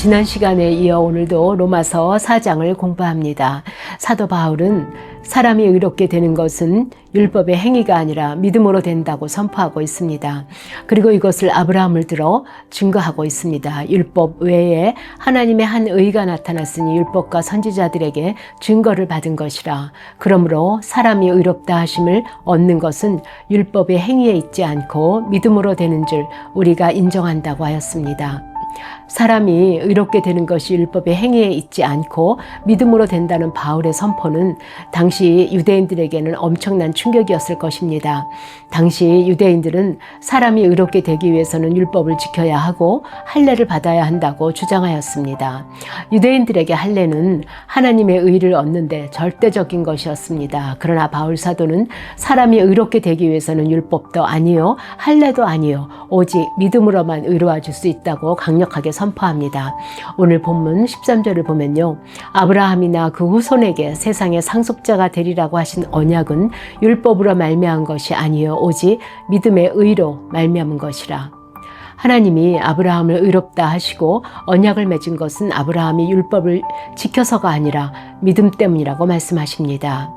지난 시간에 이어 오늘도 로마서 4장을 공부합니다. 사도 바울은 사람이 의롭게 되는 것은 율법의 행위가 아니라 믿음으로 된다고 선포하고 있습니다. 그리고 이것을 아브라함을 들어 증거하고 있습니다. 율법 외에 하나님의 한 의가 나타났으니 율법과 선지자들에게 증거를 받은 것이라. 그러므로 사람이 의롭다 하심을 얻는 것은 율법의 행위에 있지 않고 믿음으로 되는 줄 우리가 인정한다고 하였습니다. 사람이 의롭게 되는 것이 율법의 행위에 있지 않고 믿음으로 된다는 바울의 선포는 당시 유대인들에게는 엄청난 충격이었을 것입니다. 당시 유대인들은 사람이 의롭게 되기 위해서는 율법을 지켜야 하고 할례를 받아야 한다고 주장하였습니다. 유대인들에게 할례는 하나님의 의를 얻는 데 절대적인 것이었습니다. 그러나 바울 사도는 사람이 의롭게 되기 위해서는 율법도 아니요 할례도 아니요 오직 믿음으로만 의로워질 수 있다고 강력하게 선포합니다. 오늘 본문 13절을 보면요. 아브라함이나 그 후손에게 세상의 상속자가 되리라고 하신 언약은 율법으로 말미암은 것이 아니요 오직 믿음의 의로 말미암은 것이라. 하나님이 아브라함을 의롭다 하시고 언약을 맺은 것은 아브라함이 율법을 지켜서가 아니라 믿음 때문이라고 말씀하십니다.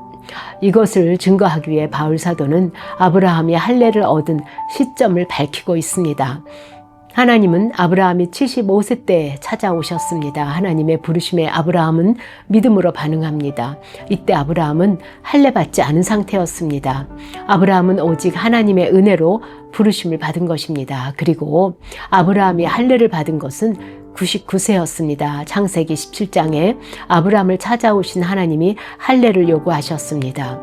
이것을 증거하기 위해 바울 사도는 아브라함이 할례를 얻은 시점을 밝히고 있습니다. 하나님은 아브라함이 75세 때에 찾아오셨습니다. 하나님의 부르심에 아브라함은 믿음으로 반응합니다. 이때 아브라함은 할례 받지 않은 상태였습니다. 아브라함은 오직 하나님의 은혜로 부르심을 받은 것입니다. 그리고 아브라함이 할례를 받은 것은 99세였습니다. 창세기 17장에 아브라함을 찾아오신 하나님이 할례를 요구하셨습니다.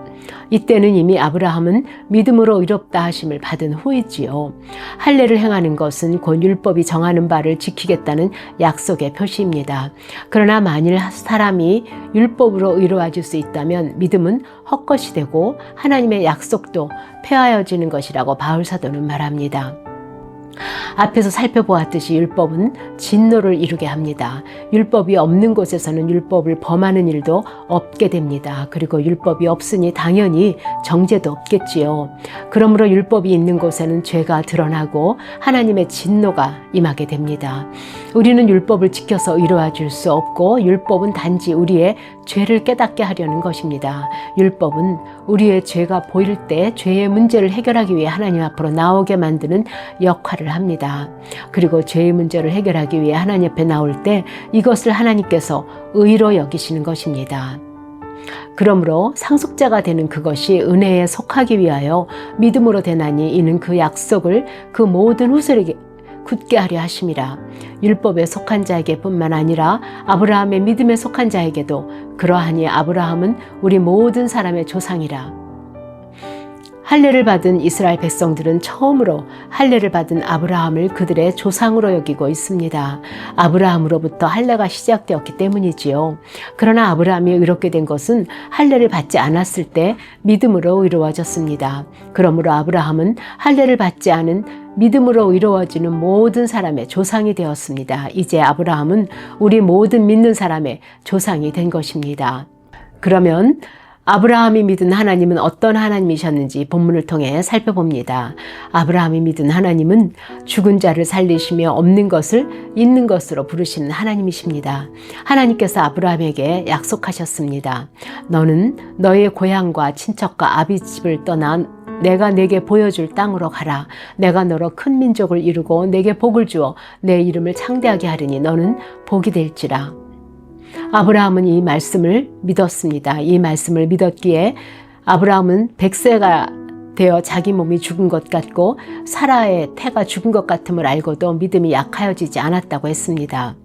이때는 이미 아브라함은 믿음으로 의롭다 하심을 받은 후이지요. 할례를 행하는 것은 곧 율법이 정하는 바를 지키겠다는 약속의 표시입니다. 그러나 만일 사람이 율법으로 의로워질 수 있다면 믿음은 헛것이 되고 하나님의 약속도 폐하여지는 것이라고 바울 사도는 말합니다. 앞에서 살펴보았듯이 율법은 진노를 이루게 합니다. 율법이 없는 곳에서는 율법을 범하는 일도 없게 됩니다. 그리고 율법이 없으니 당연히 정죄도 없겠지요. 그러므로 율법이 있는 곳에는 죄가 드러나고 하나님의 진노가 임하게 됩니다. 우리는 율법을 지켜서 의로워질 수 없고 율법은 단지 우리의 죄를 깨닫게 하려는 것입니다. 율법은 우리의 죄가 보일 때 죄의 문제를 해결하기 위해 하나님 앞으로 나오게 만드는 역할을 합니다. 그리고 죄의 문제를 해결하기 위해 하나님 앞에 나올 때 이것을 하나님께서 의로 여기시는 것입니다. 그러므로 상속자가 되는 그것이 은혜에 속하기 위하여 믿음으로 되나니 이는 그 약속을 그 모든 후손에게 굳게 하려 하심이라. 율법에 속한 자에게 뿐만 아니라 아브라함의 믿음에 속한 자에게도 그러하니 아브라함은 우리 모든 사람의 조상이라. 할례를 받은 이스라엘 백성들은 처음으로 할례를 받은 아브라함을 그들의 조상으로 여기고 있습니다. 아브라함으로부터 할례가 시작되었기 때문이지요. 그러나 아브라함이 의롭게 된 것은 할례를 받지 않았을 때 믿음으로 의로워졌습니다. 그러므로 아브라함은 할례를 받지 않은 믿음으로 의로워지는 모든 사람의 조상이 되었습니다. 이제 아브라함은 우리 모든 믿는 사람의 조상이 된 것입니다. 그러면 아브라함이 믿은 하나님은 어떤 하나님이셨는지 본문을 통해 살펴봅니다. 아브라함이 믿은 하나님은 죽은 자를 살리시며 없는 것을 있는 것으로 부르시는 하나님이십니다. 하나님께서 아브라함에게 약속하셨습니다. 너는 너의 고향과 친척과 아비 집을 떠나 내가 내게 보여줄 땅으로 가라. 내가 너로 큰 민족을 이루고 내게 복을 주어 내 이름을 창대하게 하리니 너는 복이 될지라. 아브라함은 이 말씀을 믿었습니다. 이 말씀을 믿었기에 아브라함은 100세가 되어 자기 몸이 죽은 것 같고 사라의 태가 죽은 것 같음을 알고도 믿음이 약하여지지 않았다고 했습니다.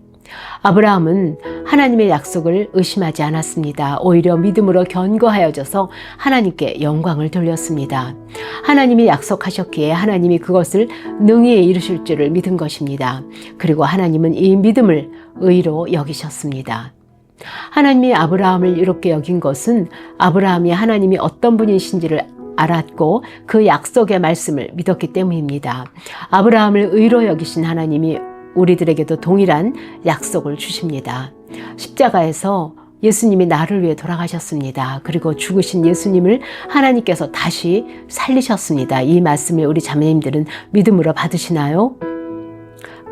아브라함은 하나님의 약속을 의심하지 않았습니다. 오히려 믿음으로 견고하여져서 하나님께 영광을 돌렸습니다. 하나님이 약속하셨기에 하나님이 그것을 능히 이루실 줄을 믿은 것입니다. 그리고 하나님은 이 믿음을 의로 여기셨습니다. 하나님이 아브라함을 이롭게 여긴 것은 아브라함이 하나님이 어떤 분이신지를 알았고 그 약속의 말씀을 믿었기 때문입니다. 아브라함을 의로 여기신 하나님이 우리들에게도 동일한 약속을 주십니다. 십자가에서 예수님이 나를 위해 돌아가셨습니다. 그리고 죽으신 예수님을 하나님께서 다시 살리셨습니다. 이 말씀을 우리 자매님들은 믿음으로 받으시나요?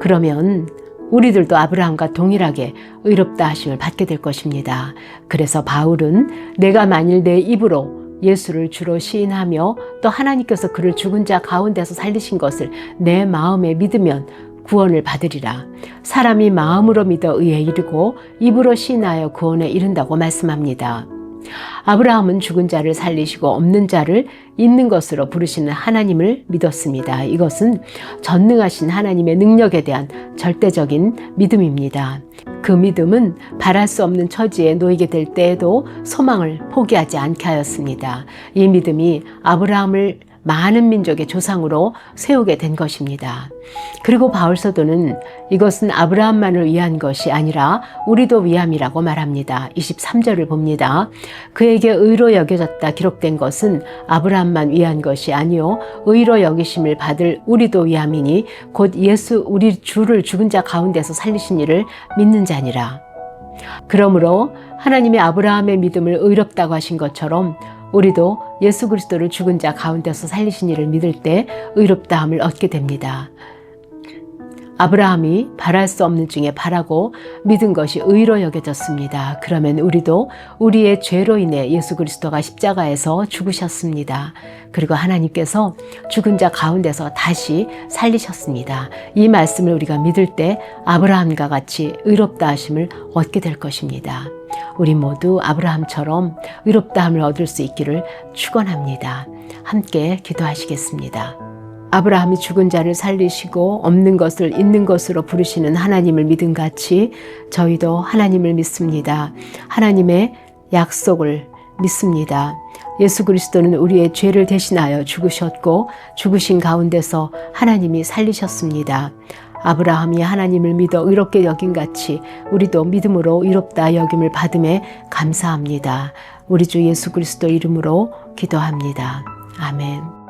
그러면 우리들도 아브라함과 동일하게 의롭다 하심을 받게 될 것입니다. 그래서 바울은 내가 만일 내 입으로 예수를 주로 시인하며 또 하나님께서 그를 죽은 자 가운데서 살리신 것을 내 마음에 믿으면 구원을 받으리라. 사람이 마음으로 믿어 의에 이르고 입으로 시인하여 구원에 이른다고 말씀합니다. 아브라함은 죽은 자를 살리시고 없는 자를 있는 것으로 부르시는 하나님을 믿었습니다. 이것은 전능하신 하나님의 능력에 대한 절대적인 믿음입니다. 그 믿음은 바랄 수 없는 처지에 놓이게 될 때에도 소망을 포기하지 않게 하였습니다. 이 믿음이 아브라함을 많은 민족의 조상으로 세우게 된 것입니다. 그리고 바울 사도는 이것은 아브라함만을 위한 것이 아니라 우리도 위함이라고 말합니다. 23절을 봅니다. 그에게 의로 여겨졌다 기록된 것은 아브라함만 위한 것이 아니요 의로 여기심을 받을 우리도 위함이니 곧 예수 우리 주를 죽은 자 가운데서 살리신 이를 믿는 자니라. 그러므로 하나님이 아브라함의 믿음을 의롭다고 하신 것처럼 우리도 예수 그리스도를 죽은 자 가운데서 살리신 이를 믿을 때 의롭다함을 얻게 됩니다. 아브라함이 바랄 수 없는 중에 바라고 믿은 것이 의로 여겨졌습니다. 그러면 우리도 우리의 죄로 인해 예수 그리스도가 십자가에서 죽으셨습니다. 그리고 하나님께서 죽은 자 가운데서 다시 살리셨습니다. 이 말씀을 우리가 믿을 때 아브라함과 같이 의롭다 하심을 얻게 될 것입니다. 우리 모두 아브라함처럼 의롭다함을 얻을 수 있기를 축원합니다. 함께 기도하시겠습니다. 아브라함이 죽은 자를 살리시고 없는 것을 있는 것으로 부르시는 하나님을 믿음 같이 저희도 하나님을 믿습니다. 하나님의 약속을 믿습니다. 예수 그리스도는 우리의 죄를 대신하여 죽으셨고 죽으신 가운데서 하나님이 살리셨습니다. 아브라함이 하나님을 믿어 의롭게 여긴 같이 우리도 믿음으로 의롭다 여김을 받음에 감사합니다. 우리 주 예수 그리스도 이름으로 기도합니다. 아멘.